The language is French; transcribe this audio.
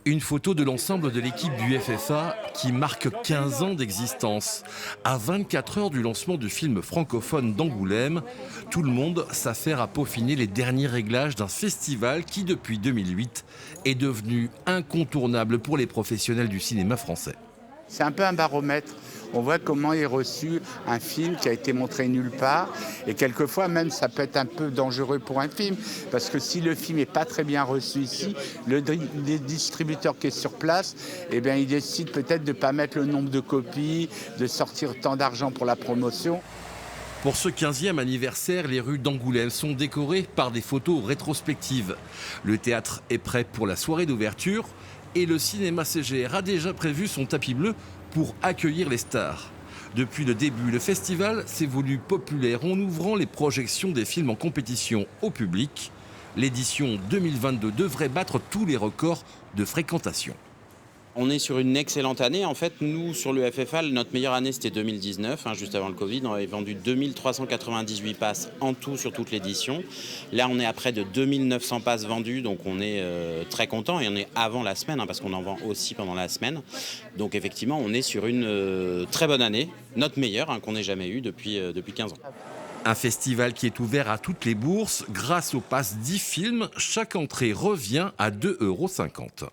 Une photo de l'ensemble de l'équipe du FFA qui marque 15 ans d'existence. À 24 heures du lancement du film francophone d'Angoulême, tout le monde s'affaire à peaufiner les derniers réglages d'un festival qui, depuis 2008, est devenu incontournable pour les professionnels du cinéma français. C'est un peu un baromètre. On voit comment est reçu un film qui a été montré nulle part. Et quelquefois, même, ça peut être un peu dangereux pour un film. Parce que si le film n'est pas très bien reçu ici, le distributeur qui est sur place, eh bien, il décide peut-être de ne pas mettre le nombre de copies, de sortir tant d'argent pour la promotion. Pour ce 15e anniversaire, les rues d'Angoulême sont décorées par des photos rétrospectives. Le théâtre est prêt pour la soirée d'ouverture et le cinéma CGR a déjà prévu son tapis bleu pour accueillir les stars. Depuis le début, le festival s'est voulu populaire en ouvrant les projections des films en compétition au public. L'édition 2022 devrait battre tous les records de fréquentation. On est sur une excellente année. En fait, nous, sur le FFA, notre meilleure année, c'était 2019, juste avant le Covid. On avait vendu 2398 passes en tout sur toute l'édition. Là, on est à près de 2900 passes vendues, donc on est très content. Et on est avant la semaine, parce qu'on en vend aussi pendant la semaine. Donc effectivement, on est sur une très bonne année, notre meilleure qu'on ait jamais eue depuis 15 ans. Un festival qui est ouvert à toutes les bourses. Grâce au pass 10 films, chaque entrée revient à 2,50 €.